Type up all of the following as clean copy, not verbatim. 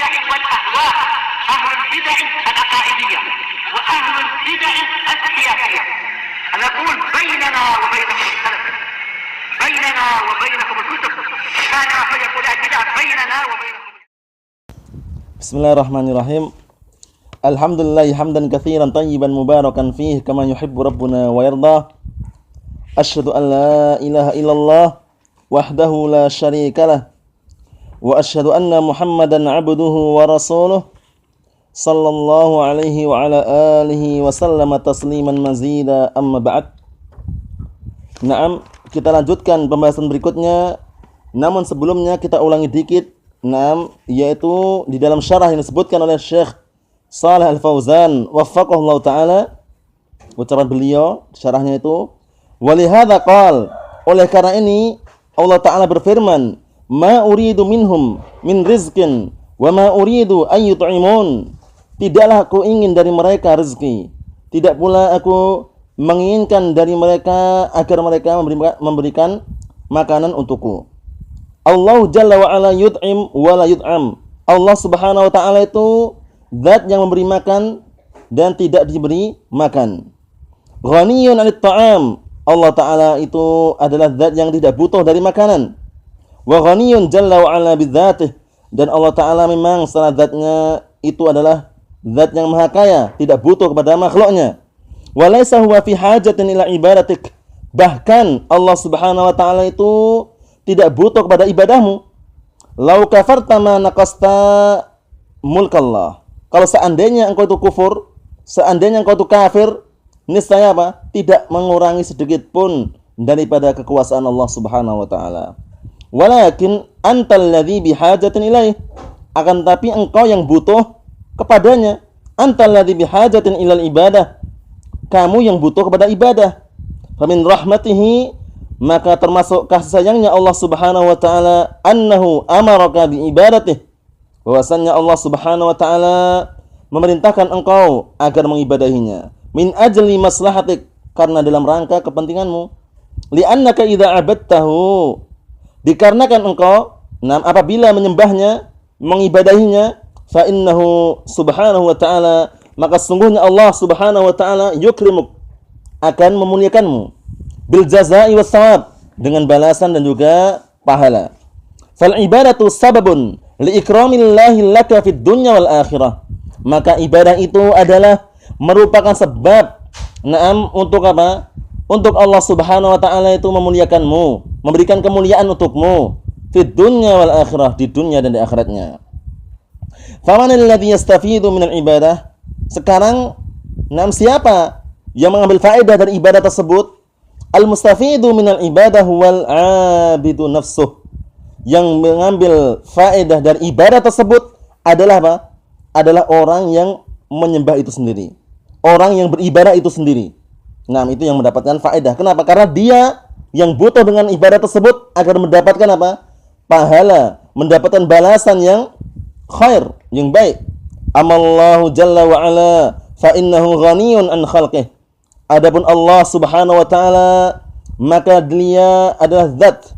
البدع والأهواء، أهل البدع العقائدية وأهل البدع السياسية. نقول بيننا وبينكم السلف، بيننا وبينكم الكتب، كان فيقول البدع بيننا وبينكم. Bismillahirrahmanirrahim. Alhamdulillah hamdan katsiran tayyiban mubarakan fihi kama yuhibbu rabbuna wa yarda. Asyhadu an la ilaha illallah wahdahu la syarikalah wa asyhadu anna Muhammadan abduhu wa rasuluh sallallahu alaihi wa ala alihi wa sallama tasliman mazida amma ba'd. Naam, kita lanjutkan pembahasan berikutnya. Namun sebelumnya kita ulangi dikit. Naam, yaitu di dalam syarah yang disebutkan oleh Syekh Shalih Al-Fauzan waffaqahullah taala, ucapan beliau syarahnya itu, walihada qal, oleh karena ini Allah taala berfirman, ma uridu minhum min rizqin wa ma uridu an yut'imun, tidaklah aku ingin dari mereka rezeki, tidak pula aku menginginkan dari mereka agar mereka memberikan makanan untukku. Allah Jalla wa ala yut'im wa la yut'am. Allah Subhanahu wa taala itu zat yang memberi makan dan tidak diberi makan. Ghaniyun 'anit ta'am. Allah taala itu adalah zat yang tidak butuh dari makanan. Wa ghaniyun jalla wa ala bidzatih, dan Allah taala memang secara zatnya itu adalah zat yang maha kaya, tidak butuh kepada makhluknya. Wa laisa huwa fi hajatin ila ibadatik. Bahkan Allah Subhanahu wa taala itu tidak butuh kepada ibadahmu. Lau kafarta ma naqasta mulkallah. Kalau seandainya engkau itu kufur, seandainya engkau itu kafir, niscaya apa? Tidak mengurangi sedikit pun daripada kekuasaan Allah Subhanahu wa taala. Walakin antal ladzi bihajatin ilaih. Akan tapi engkau yang butuh kepadanya. Antal ladzi bihajatin ilal ibadah. Kamu yang butuh kepada ibadah. Famin rahmatihi, maka termasuk kasih sayangnya Allah Subhanahu wa taala, annahu amaraka bi ibadatih, bahwasannya Allah Subhanahu wa taala memerintahkan engkau agar mengibadahinya, min ajli maslahatik, karena dalam rangka kepentinganmu, li'annaka idza abadtahu, dikarenakan engkau apabila menyembahnya, mengibadahinya, fa innahu subhanahu wa ta'ala, maka sungguhnya Allah Subhanahu wa ta'ala yukrimuk, akan memuliakanmu, bil jazaa'i was shawab, dengan balasan dan juga pahala. Fal ibadatu sababun li ikramillahi laka fid dunya wal akhirah. Maka ibadah itu adalah merupakan sebab untuk apa? Untuk Allah Subhanahu wa taala itu memuliakanmu, memberikan kemuliaan untukmu fid dunya wal akhirah, di dunia dan di akhiratnya. Famanil ladzi yastafidu minal ibadah? Sekarang siapa yang mengambil faedah dari ibadah tersebut? Al-mustafidu minal ibadah wal 'abidu nafsuh. Yang mengambil faedah dari ibadah tersebut adalah apa? Adalah orang yang menyembah itu sendiri, orang yang beribadah itu sendiri. Nah, itu yang mendapatkan faedah. Kenapa? Karena dia yang butuh dengan ibadah tersebut agar mendapatkan apa? Pahala, mendapatkan balasan yang khair, yang baik. Amallahu jalla wa ala fa innahu ghaniyun an khalqih. Adapun Allah Subhanahu wa taala, maka dia adalah zat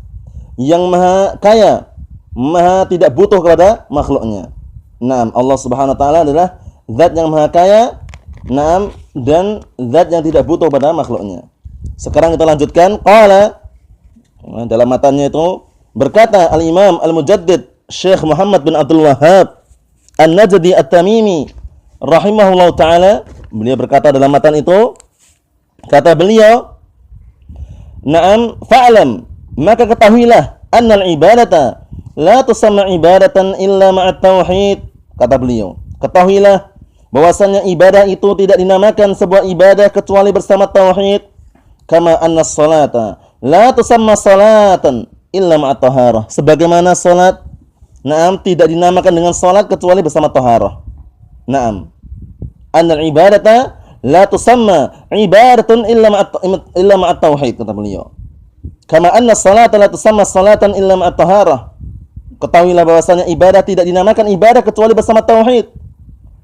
yang maha kaya, maha tidak butuh kepada makhluknya. Naam, Allah Subhanahu wa taala adalah zat yang maha kaya, naam, dan zat yang tidak butuh pada makhluknya. Sekarang kita lanjutkan. Qala, dalam matanya itu berkata Al-Imam Al-Mujaddid Syekh Muhammad bin Abdul Wahhab An-Najdi At-Tamimi rahimahullahu taala, beliau berkata dalam matan itu, kata beliau, na'am fa'lam, maka ketahuilah, annal ibadata la tusamma ibadatan illa ma'at tauhid. Kata beliau, ketahuilah bahwasanya ibadah itu tidak dinamakan sebuah ibadah kecuali bersama tauhid. Kama anna salata la tusamma salatan illa ma'at taharah. Sebagaimana salat, na'am, tidak dinamakan dengan salat kecuali bersama taharah. Na'am, annal ibadata la tusamma ibadatun illa ma'at tauhid, kata beliau. Kama anna salata la tusamma salatan illa ma'at taharah. Ketahuilah bahwasanya ibadah tidak dinamakan ibadah kecuali bersama tauhid.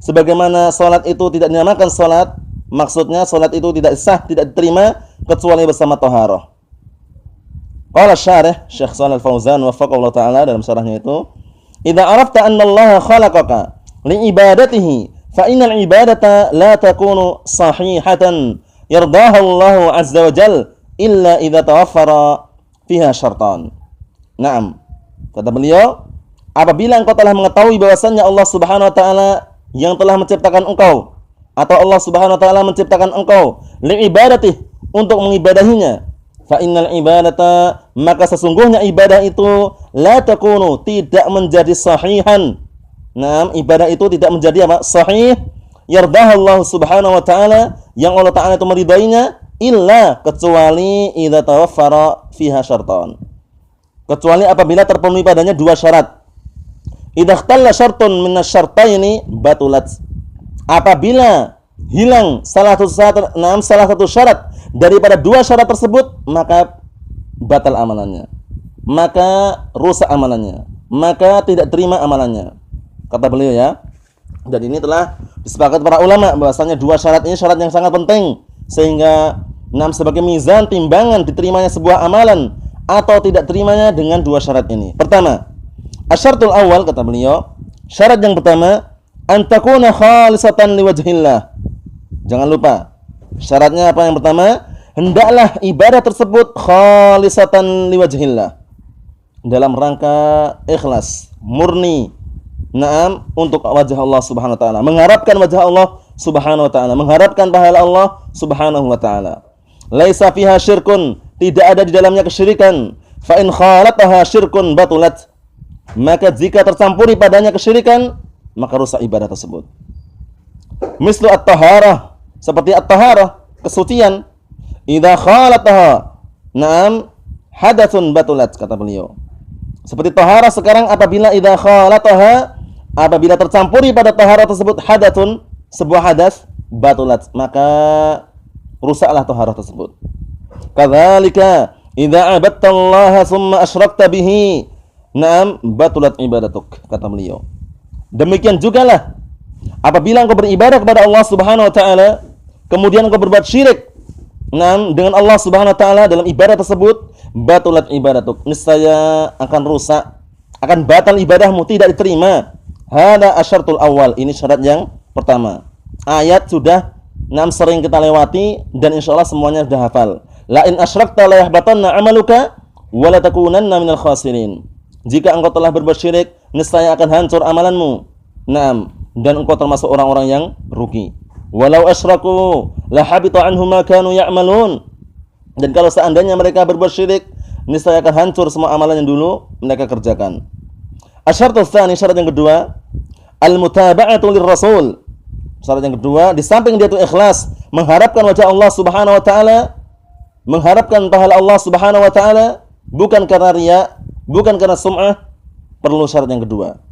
Sebagaimana salat itu tidak dinamakan salat, maksudnya salat itu tidak sah, tidak diterima kecuali bersama taharah. Qala syarih Syekh Shalih Al-Fauzan waffaqahullah taala dalam syarahnya itu, idza arafta anna Allah khalaqaka li ibadatihi fa innal ibadata la takunu sahihatan yardaha Allah azza wa jalla illa idza tawaffara fiha syartan. Naam. Kata beliau, apabila engkau telah mengetahui bahwasannya Allah Subhanahu wa taala yang telah menciptakan engkau, atau Allah Subhanahu wa taala menciptakan engkau li ibadatih, untuk mengibadahinya, fa innal ibadata, maka sesungguhnya ibadah itu la takunu, tidak menjadi sahihan. Naam, ibadah itu tidak menjadi apa? Sahih, yardaha Allah Subhanahu wa taala, yang Allah taala itu meridainya, illa, kecuali idza tawaffara fiha syartan, kecuali apabila terpenuhi padanya dua syarat. Idza ikhtalla syartun minas syartaini batulat, apabila hilang salah satu syarat daripada dua syarat tersebut, maka batal amalannya, maka rusak amalannya, maka tidak terima amalannya, kata beliau ya. Dan ini telah disepakati para ulama bahwasanya dua syarat ini syarat yang sangat penting, sehingga sebagai mizan timbangan diterimanya sebuah amalan atau tidak terimanya dengan dua syarat ini. Pertama, asyaratul awal, kata beliau, syarat yang pertama, antakuna khalisatan liwajhillah. Jangan lupa, syaratnya apa yang pertama? Hendaklah ibadah tersebut khalisatan liwajhillah, dalam rangka ikhlas, murni, naam, untuk wajah Allah Subhanahu wa taala, mengharapkan wajah Allah Subhanahu wa taala, mengharapkan pahala Allah Subhanahu wa taala. Laisa fiha syirkun, tidak ada di dalamnya kesyirikan. Fa in khalataha syirkun batulat, maka jika tercampuri padanya kesyirikan, maka rusak ibadah tersebut. Mislu at-taharah, seperti at-taharah, kesucian. Idza khalataha, na'am, hadatsun batulat, kata beliau. Seperti taharah sekarang, apabila idza khalataha, apabila tercampuri pada taharah tersebut hadatsun, sebuah hadas, batulat, maka rusaklah taharah tersebut. Kadzalika idza abadta Allah tsumma asyrakta bihi, na'am, batulat ibadatuk, kata beliau. Demikian jugalah apabila engkau beribadah kepada Allah Subhanahu wa taala, kemudian engkau berbuat syirik, na'am, dengan Allah Subhanahu wa taala dalam ibadah tersebut, batulat ibadatuk, niscaya akan rusak, akan batal ibadahmu, tidak diterima. Hada asyaratul awal, ini syarat yang pertama. Ayat sudah sering kita lewati dan insyaallah semuanya sudah hafal. La in asyrakta la yahbatanna 'amaluka wa la takunanna minal khasirin. Jika engkau telah berbuat syirik, niscaya akan hancur amalanmu. Naam, dan engkau termasuk orang-orang yang rugi. Walau asyraku la habita anhum ma kanu ya'malun. Dan kalau seandainya mereka berbuat syirik, niscaya akan hancur semua amalan yang dulu mereka kerjakan. Asyaratul tsani, syarat yang kedua, al-mutaba'atu lirrasul. Syarat yang kedua, di samping dia itu ikhlas, mengharapkan wajah Allah Subhanahu wa taala, mengharapkan pahala Allah Subhanahu wa taala, bukan karena riya, bukan karena sum'ah, perlu syarat yang kedua.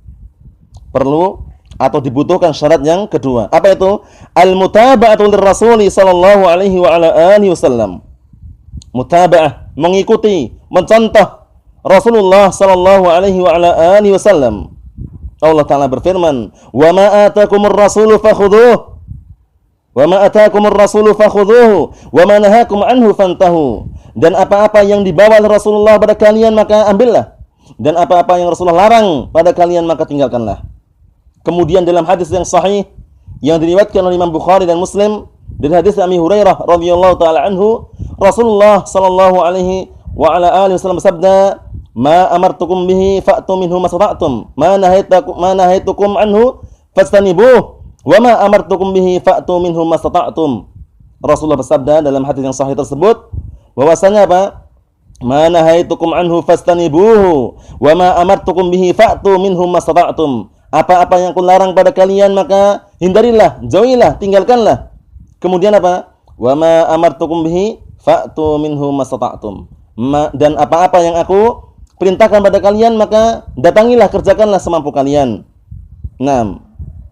Perlu atau dibutuhkan syarat yang kedua. Apa itu? Al-mutaba'atu lirrasuli sallallahu alaihi wa ala alihi wasallam. Mutaba'ah, mengikuti, mencontoh Rasulullah sallallahu alaihi wa ala alihi wasallam. Allah Ta'ala berfirman, "Wa ma atakumur rasulu fakhudhuhu wa ma atakumur rasulu fakhudhuhu wa ma nahakum anhu fantahu." Dan apa-apa yang dibawa oleh Rasulullah pada kalian maka ambillah, dan apa-apa yang Rasulullah larang pada kalian maka tinggalkanlah. Kemudian dalam hadis yang sahih yang diriwayatkan oleh Imam Bukhari dan Muslim dari hadis Abi Hurairah radhiyallahu taala anhu, Rasulullah sallallahu alaihi wa ala alihi wasallam bersabda, "Ma amartukum bihi fa'tu minhu mastata'tum, ma nahaitukum anhu fastanibuh, wa ma amartukum bihi fa'tu minhu mastata'tum." Rasulullah bersabda dalam hadis yang sahih tersebut bahwasanya apa? Ma nahaitukum anhu fastanibuhu, wa ma amartukum bihi fa'tu minhu mastata'tum. Apa-apa yang aku larang pada kalian maka hindarilah, jauhilah, tinggalkanlah. Kemudian apa? Wa ma amartukum bihi fa'tu minhu mastata'tum. Dan apa-apa yang aku perintahkan pada kalian maka datangilah, kerjakanlah semampu kalian. Naam.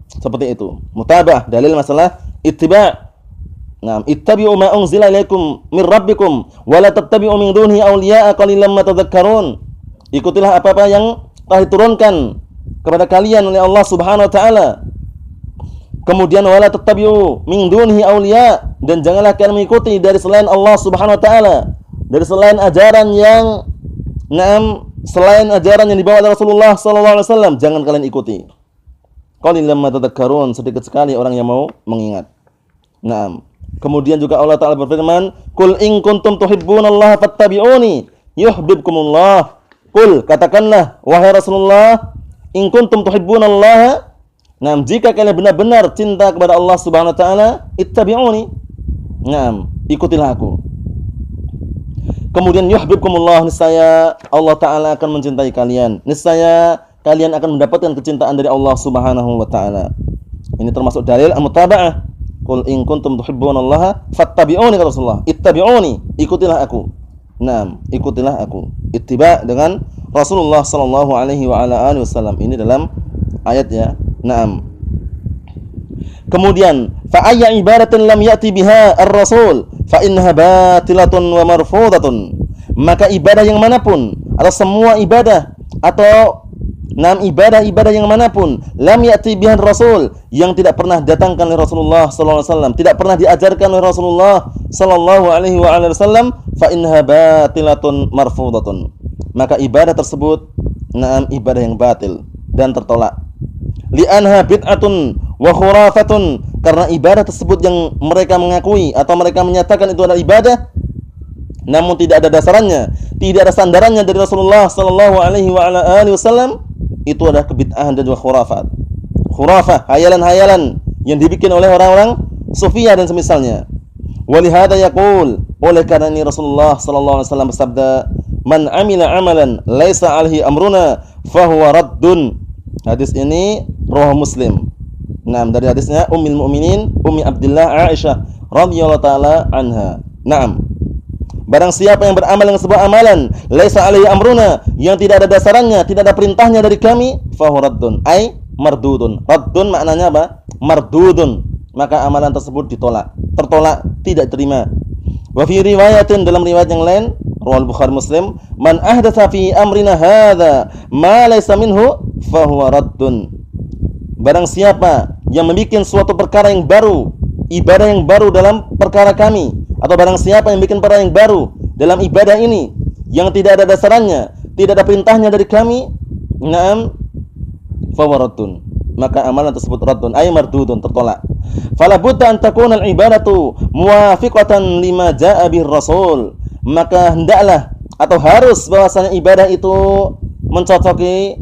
Seperti itu. Mutaba'ah, dalil masalah ittiba'. Naam, ittabi'u ma unzila ilaikum min rabbikum wa la tattabi'u min dunihi awliya'a qalilan ma tadhakkarun. Ikutilah apa-apa yang telah diturunkan kepada kalian oleh Allah Subhanahu wa taala. Kemudian wala tattabi'u min dunihi awliya, dan janganlah kalian mengikuti dari selain Allah Subhanahu wa taala, dari selain ajaran yang selain ajaran yang dibawa oleh Rasulullah sallallahu alaihi wasallam, jangan kalian ikuti. Qalilan ma tadhakkarun, sedikit sekali orang yang mau mengingat. Naam. Kemudian juga Allah Ta'ala berfirman, "Qul in kuntum tuhibbunallaha fattabi'uni yuhibbukumullah." Qul, katakanlah wahai Rasulullah, in kuntum tuhibbunallaha, naam, jika kalian benar-benar cinta kepada Allah Subhanahu wa taala, ittabi'uni. Naam, ikutilah aku. Kemudian yuhibbukumullah, niscaya Allah Ta'ala akan mencintai kalian. Niscaya kalian akan mendapatkan kecintaan dari Allah Subhanahu wa taala. Ini termasuk dalil al-mutaba'ah. Qul in kuntum tuhibbunallaha fattabi'uni, kata Rasulullah. Ittabi'uni, ikutilah aku. Naam, ikutilah aku. Ittiba' dengan Rasulullah sallallahu alaihi wa ala alihi wasallam. Ini dalam ayat ya. Naam. Kemudian, fa ayya ibadatin lam ya'ti biha ar-rasul fa innaha batilatun wa marfudatun. Maka ibadah yang manapun, atau semua ibadah, atau ibadah-ibadah yang manapun, lam ya'ti biha ar-rasul, yang tidak pernah datangkan oleh Rasulullah sallallahu alaihi wasallam, tidak pernah diajarkan oleh Rasulullah sallallahu alaihi wa alihi wasallam, fa innaha batilatun marfudatun. Maka ibadah tersebut ibadah yang batil dan tertolak. Li'anha bid'atun wa khurafatun, karena ibadah tersebut yang mereka mengakui atau mereka menyatakan itu adalah ibadah, namun tidak ada dasarannya, tidak ada sandarannya dari Rasulullah sallallahu alaihi wa ala alihi wasallam, itu adalah kebid'ahan dan juga khurafat. Khurafah, hayalan-hayalan yang dibikin oleh orang-orang sufiyah dan semisalnya. Walihada yaqul, oleh karena ini Rasulullah sallallahu alaihi wasallam bersabda, "Man amila amalan laisa alaihi amruna fahuwa raddun." Hadis ini riwayat Muslim. Naam, dari hadisnya Ummul Mukminin Ummi Abdillah Aisyah radhiyallahu taala anha. Naam. Barang siapa yang beramal dengan sebuah amalan laisa alaihi amruna, yang tidak ada dasarannya, tidak ada perintahnya dari kami, fahuwa raddun, ai mardudun. Raddun maknanya apa? Mardudun. Maka amalan tersebut ditolak, tertolak, tidak diterima. Wa fi riwayatin, dalam riwayat yang lain riwayat Bukhari Muslim, man ahdatsa fi amrina hadza ma laysa minhu fahuwa raddun. Barang siapa yang membuat suatu perkara yang baru, ibadah yang baru dalam perkara kami, atau barang siapa yang bikin perkara yang baru dalam ibadah ini yang tidak ada dasarannya, tidak ada perintahnya dari kami, fahuwa raddun. Maka amalan tersebut raddun, ay mardudun, tertolak. Fala budda an takuna al-ibadatu muwafiqatan lima jaa bir rasul. Maka hendaklah atau harus bahwasanya ibadah itu mencocoki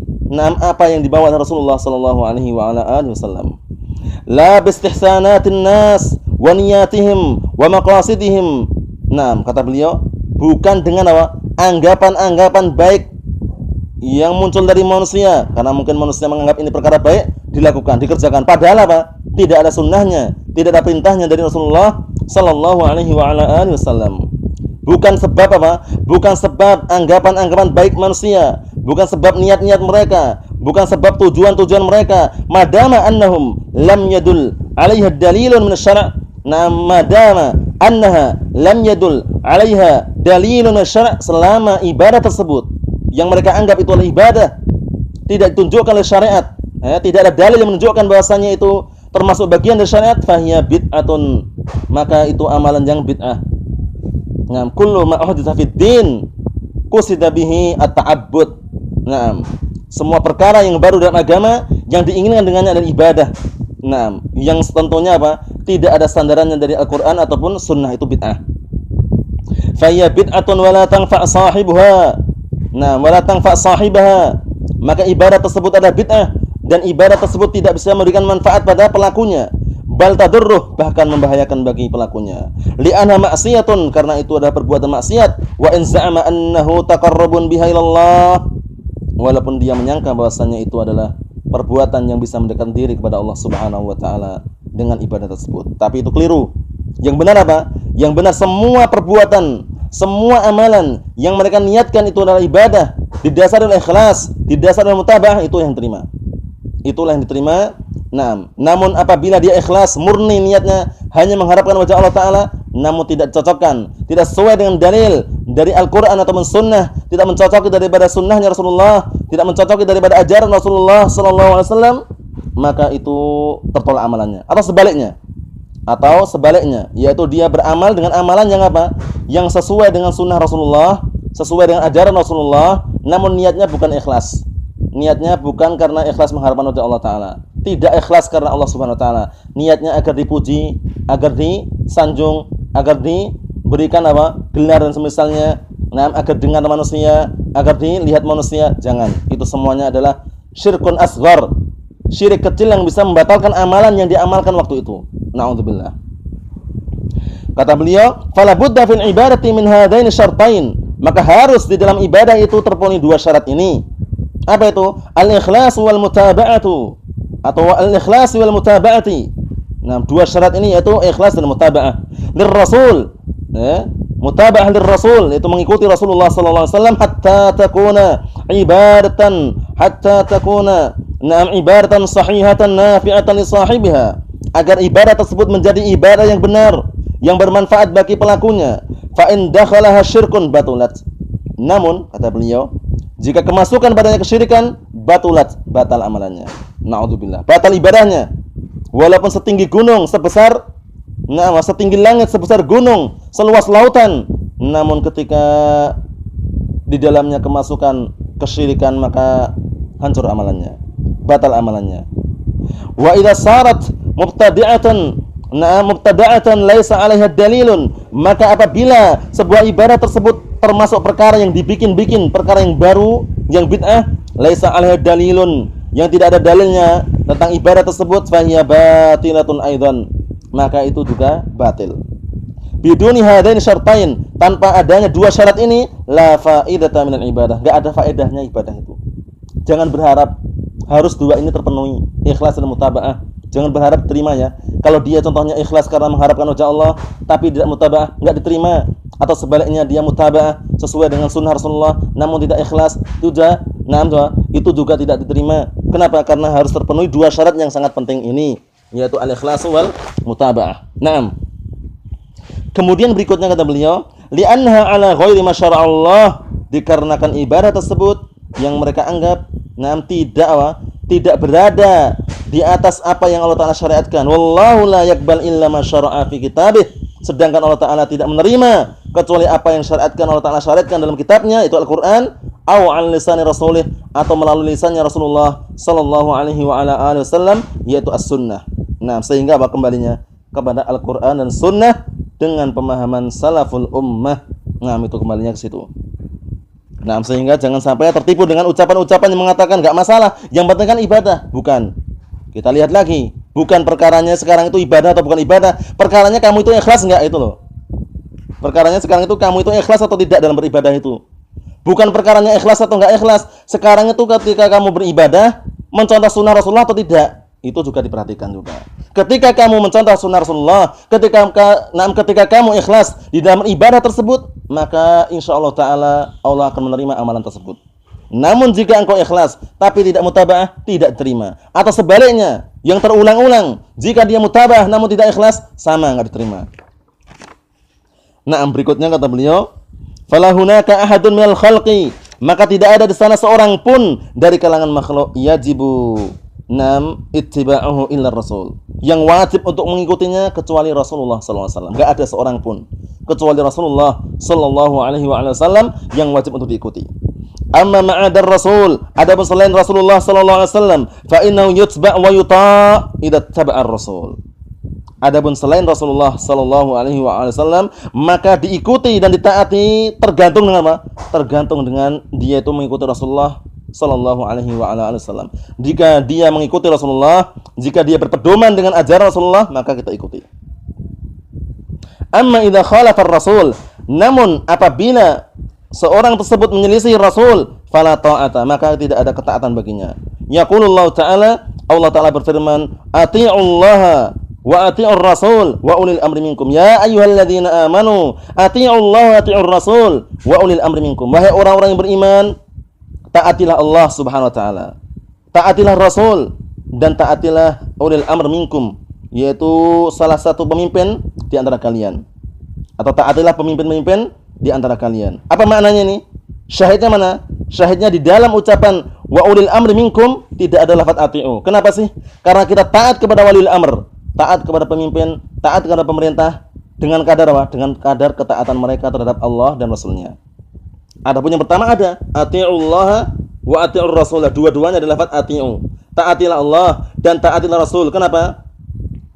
apa yang dibawa oleh Rasulullah sallallahu alaihi wa ala alihi wasallam. La bistihsanatin nas wa niyatihim wa maqasidihim. Kata beliau, bukan dengan apa? Anggapan-anggapan baik yang muncul dari manusia, karena mungkin manusia menganggap ini perkara baik, dilakukan, dikerjakan, padahal apa? Tidak ada sunnahnya, tidak ada perintahnya dari Rasulullah sallallahu alaihi wa ala alihi wasallam. Bukan sebab apa? Bukan sebab anggapan-anggapan baik manusia, bukan sebab niat-niat mereka, bukan sebab tujuan-tujuan mereka. Madama annahum lam yadul 'alaiha dalilun min asy-syara'. Madama annaha lam yadul 'alaiha dalilun min asy-syara', selama ibadah tersebut yang mereka anggap itu adalah ibadah tidak ditunjukkan oleh syariat, tidak ada dalil yang menunjukkan bahwasanya itu termasuk bagian dari syariat, fahiya bid'atun, maka itu amalan yang bid'ah. Kullu ma uhditsa fid din qusida bihi at-ta'abbud. Semua perkara yang baru dalam agama yang diinginkan dengannya adalah ibadah. Yang tentunya apa? Tidak ada sandarannya dari Al-Qur'an ataupun sunnah, itu bid'ah. Fa hiya bid'atun wa la tanfa' sahibuha. Wa la tanfa' sahibaha. Maka ibadah tersebut adalah bid'ah dan ibadah tersebut tidak bisa memberikan manfaat pada pelakunya. Bal tadurruh, bahkan membahayakan bagi pelakunya. Li'anha ma'siyatun, karena itu adalah perbuatan maksiat. Wa in za'ama annahu taqarrubun biha ilallah, walaupun dia menyangka bahwasanya itu adalah perbuatan yang bisa mendekatkan diri kepada Allah Subhanahu wa taala dengan ibadah tersebut. Tapi itu keliru. Yang benar apa? Yang benar semua perbuatan, semua amalan yang mereka niatkan itu adalah ibadah, didasari oleh ikhlas, didasari oleh mutaba'ah, itu yang diterima. Itulah yang diterima. Namun apabila dia ikhlas, murni niatnya hanya mengharapkan wajah Allah Ta'ala, namun tidak dicocokkan, tidak sesuai dengan dalil dari Al-Quran ataupun Sunnah, tidak mencocoki daripada Sunnahnya Rasulullah, tidak mencocoki daripada ajaran Rasulullah SAW, maka itu tertolak amalannya. Atau sebaliknya, yaitu dia beramal dengan amalan yang apa? Yang sesuai dengan Sunnah Rasulullah sesuai dengan ajaran Rasulullah, namun niatnya bukan ikhlas. Niatnya bukan karena ikhlas mengharapkan wajah Allah Ta'ala. Tidak ikhlas karena Allah Subhanahu Wa Ta'ala. Niatnya agar dipuji, agar disanjung, agar diberikan gelar dan semisalnya, agar dengar manusia, agar dilihat manusia. Jangan. Itu semuanya adalah syirkun asghar. Syirik kecil yang bisa membatalkan amalan yang diamalkan waktu itu. Na'udzubillah. Kata beliau, "Fala budda fil ibadati min hadaini syartain." Maka harus di dalam ibadah itu terpenuhi dua syarat ini. Apa itu? Al-ikhlas wal mutaba'atu, atau al-ikhlas wal mutaba'ati. Nah, dua syarat ini yaitu ikhlas dan mutaba'ah lirrasul. Mutaba'ah lirrasul itu mengikuti Rasulullah sallallahu alaihi wasallam hatta takuna ibadatan sahihatan nafi'atan li sahibiha. Agar ibadah tersebut menjadi ibadah yang benar, yang bermanfaat bagi pelakunya. Fa in dakhalaha syirkun batulat. Namun kata beliau, jika kemasukan padanya kesyirikan, batulat, batal amalannya. Na'udzubillah, batal ibadahnya. Walaupun setinggi gunung, setinggi langit, sebesar gunung, seluas lautan, namun ketika di dalamnya kemasukan kesyirikan, maka hancur amalannya, batal amalannya. Wa idza sarat mubtadi'atan laisa 'alaiha dalilun, maka apabila sebuah ibadah tersebut termasuk perkara yang dibikin-bikin, perkara yang baru, yang bid'ah, laisa 'alaiha dalilun, yang tidak ada dalilnya tentang ibadah tersebut, fa hiya batilatun aidan, maka itu juga batil. Biduni hadain syartain, tanpa adanya dua syarat ini, la faidata minal ibadah, enggak ada faedahnya ibadah itu. Jangan berharap harus dua ini terpenuhi, ikhlas dan mutaba'ah. Jangan berharap diterima ya. Kalau dia contohnya ikhlas karena mengharapkan wajah Allah, tapi tidak mutaba'ah, enggak diterima. Atau sebaliknya dia mutaba'ah sesuai dengan sunnah Rasulullah, namun tidak ikhlas, itu juga tidak diterima. Kenapa? Karena harus terpenuhi dua syarat yang sangat penting ini, yaitu al-ikhlas wal mutaba'ah. Naam. Kemudian berikutnya kata beliau, li'anha ala ghairi ma syara'a Allah, dikarenakan ibadah tersebut yang mereka anggap tidak berada di atas apa yang Allah Ta'ala syariatkan. Wallahu la yakbal illa ma syara'a fi kitabih. Sedangkan Allah Ta'ala tidak menerima kecuali apa yang syariatkan Allah Ta'ala syariatkan dalam kitabnya, itu Al-Quran, aw an lisani rasulih, atau melalui lisannya Rasulullah sallallahu alaihi wa ala alihi wasallam, yaitu as-sunnah. Nah, sehingga kembalinya kepada Al-Quran dan sunnah dengan pemahaman salaful ummah. Nah, itu kembalinya ke situ. Nah, sehingga jangan sampai tertipu dengan ucapan-ucapan yang mengatakan enggak masalah, yang penting kan ibadah. Bukan. Kita lihat lagi, bukan perkaranya sekarang itu ibadah atau bukan ibadah. Perkaranya kamu itu ikhlas enggak, itu loh. Perkaranya sekarang itu kamu itu ikhlas atau tidak dalam beribadah itu. Bukan perkaranya ikhlas atau enggak ikhlas. Sekarang itu ketika kamu beribadah, mencontoh sunnah Rasulullah atau tidak, itu juga diperhatikan juga. Ketika kamu mencontoh sunnah Rasulullah, ketika kamu ikhlas di dalam ibadah tersebut, maka insya Allah Ta'ala Allah akan menerima amalan tersebut. Namun jika engkau ikhlas tapi tidak mutaba'ah, tidak terima. Atau sebaliknya, yang terulang-ulang, jika dia mutaba'ah namun tidak ikhlas, sama, enggak diterima. Nah, berikutnya kata beliau, fala hunaka ahadun minal khalqi, maka tidak ada di sana seorang pun dari kalangan makhluk yajibu ittiba'uhu illa rasul, yang wajib untuk mengikutinya kecuali Rasulullah sallallahu alaihi wasallam. Enggak ada seorang pun kecuali Rasulullah sallallahu alaihi wasallam yang wajib untuk diikuti. Amma ma'adar rasul, adapun selain Rasulullah sallallahu alaihi wasallam, fa innahu yutba' wa yuta' idza taba'a ar-rasul. Adapun selain Rasulullah sallallahu alaihi wasallam, maka diikuti dan ditaati tergantung dengan apa? Tergantung dengan dia itu mengikuti Rasulullah sallallahu alaihi wasallam. Jika dia mengikuti Rasulullah, jika dia berpedoman dengan ajaran Rasulullah, maka kita ikuti. Amma idza khalafa ar-rasul, namun apabila seorang tersebut menyelisih Rasul, fala ta'ata, maka tidak ada ketaatan baginya. Yaqulullahu ta'ala, Allah Ta'ala berfirman, ati'ullaha wa ati'ur rasul wa ulil amri minkum. Ya ayyuhalladzina amanu, ati'ullaha wa ati'ur rasul wa ulil amri minkum. Wahai orang-orang yang beriman, taatilah Allah Subhanahu wa taala, taatilah Rasul, dan taatilah ulil amr minkum, yaitu salah satu pemimpin di antara kalian, atau taatilah pemimpin-pemimpin di antara kalian. Apa maknanya ini? Syahidnya mana? Syahidnya di dalam ucapan wa ulil amri minkum tidak ada lafaz ati'u. Kenapa sih? Karena kita taat kepada waliul amr, taat kepada pemimpin, taat kepada pemerintah dengan kadar apa? Dengan kadar ketaatan mereka terhadap Allah dan Rasulnya. Adapun yang pertama ada ati'ullaha wa ati'ur rasul. Dua-duanya adalah lafaz ati'u. Taatilah Allah dan taatilah Rasul. Kenapa?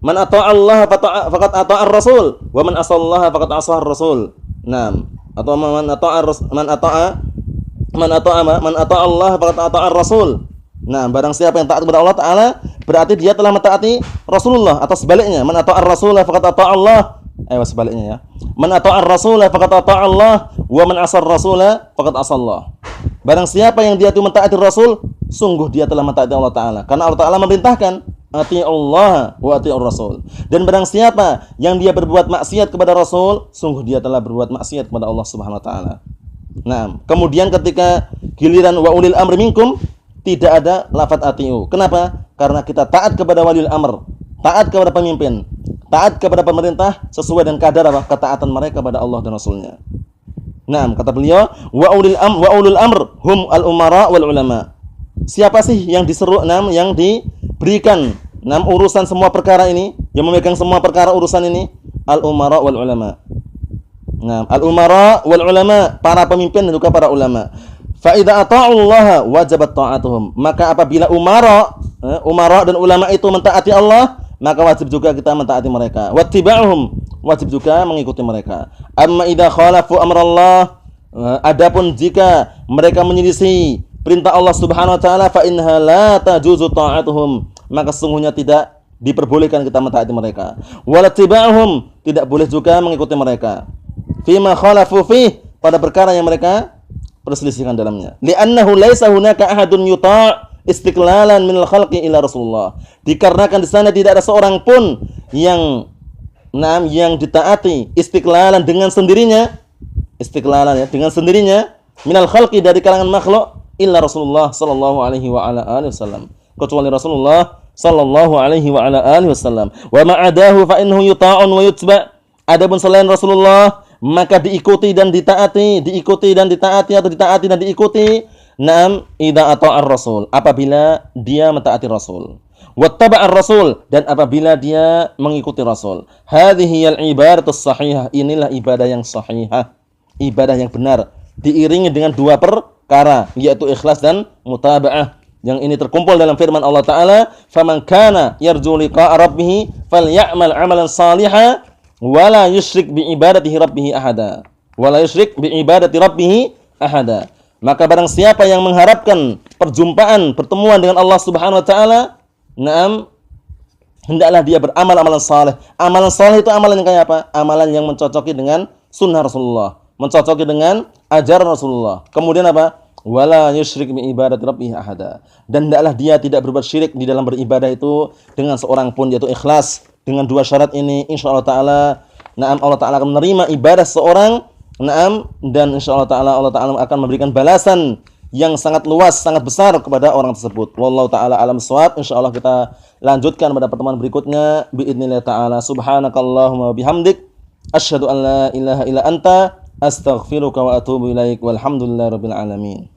Man ata'allaha faqad ata'ar rasul wa man asallaha faqad asahar rasul. Naam. Atau man ata'allaha faqad ata'ar rasul. Nah, barang siapa yang taat kepada Allah Ta'ala, berarti dia telah mentaati Rasulullah. Atau sebaliknya, man ata'ar rasulah faqad ata'allah. Sebaliknya ya. Man ata'ar rasulah faqad ata'allah wa man asar rasulah faqad asallah. Barang siapa yang dia itu mentaati Rasul, sungguh dia telah mentaati Allah Ta'ala. Karena Allah Ta'ala memerintahkan ati'ullaha wa ati'ur rasul. Dan barang siapa yang dia berbuat maksiat kepada Rasul, sungguh dia telah berbuat maksiat kepada Allah Subhanahu wa taala. Nah, kemudian ketika giliran wa ulil amri minkum, tidak ada lafaz ati'u. Kenapa? Karena kita taat kepada waliul amr, taat kepada pemimpin, taat kepada pemerintah sesuai dengan kadar ketaatan mereka kepada Allah dan Rasulnya. Nah, kata beliau, wa ulul amr hum al umara wal ulama. Siapa sih yang diseru, yang diberikan urusan semua perkara ini, yang memegang semua perkara urusan ini? Al umara wal ulama. Nah, al umara wal ulama, para pemimpin dan juga para ulama. Fa idza ata'ullaha wajabat ta'atuhum. Maka apabila umara dan ulama itu mentaati Allah, maka wajib juga kita mentaati mereka. Wattiba'uhum, wajib juga mengikuti mereka. Amma idza khalafu amrallah, adapun jika mereka menyelisih perintah Allah Subhanahu wa taala, fa innaha la tajuzu ta'atuhum, maka sesungguhnya tidak diperbolehkan kita mentaati mereka. Wattiba'uhum, tidak boleh juga mengikuti mereka. Fima khalafu fih, pada perkara yang mereka perselisihkan dalamnya. Li'annahu laisa hunaka ahadun yuta' istiqlalan minal khalqi ila Rasulullah. Dikarenakan di sana tidak ada seorang pun yang ditaati istiqlalan dengan sendirinya, dengan sendirinya minal khalqi, dari kalangan makhluk, illa Rasulullah sallallahu alaihi wa ala alihi wasallam, kecuali Rasulullah sallallahu alaihi wa ala alihi wasallam. Wa ma'adahu fa innahu yuta'un wa yutba'. Adapun selain Rasulullah, maka diikuti dan ditaati, atau ditaati dan diikuti. Naam, idza ata'ar rasul, apabila dia mentaati Rasul. Wattaba'ar rasul, dan apabila dia mengikuti Rasul. Hadhihi al-ibadatus sahihah, inilah ibadah yang sahihah, ibadah yang benar, diiringi dengan dua perkara, yaitu ikhlas dan mutaba'ah. Yang ini terkumpul dalam firman Allah Ta'ala, faman kana yarju liqa'a rabbih falyamal 'amalan salihan wala yusyrik bi ibadati rabbih ahada. Maka barang siapa yang mengharapkan pertemuan dengan Allah Subhanahu wa taala, hendaklah dia beramal amalan saleh. Amalan saleh itu amalan yang kayak apa? Amalan yang mencocoki dengan sunnah Rasulullah, mencocoki dengan ajaran Rasulullah. Kemudian apa? Wala yusyrik bi ibadati rabbih ahada. Dan hendaklah dia tidak berbuat syirik di dalam beribadah itu dengan seorang pun, yaitu ikhlas. Dengan dua syarat ini, insyaallah taala, Allah taala akan menerima ibadah seorang, dan insyaallah taala Allah taala akan memberikan balasan yang sangat luas, sangat besar kepada orang tersebut. Wallahu taala alam shawab. Insyaallah kita lanjutkan pada pertemuan berikutnya biidznillah taala. Subhanakallahumma wa bihamdik, asyhadu an la ilaha illa anta, astaghfiruka wa atubu ilaik. Walhamdulillahirabbil alamin.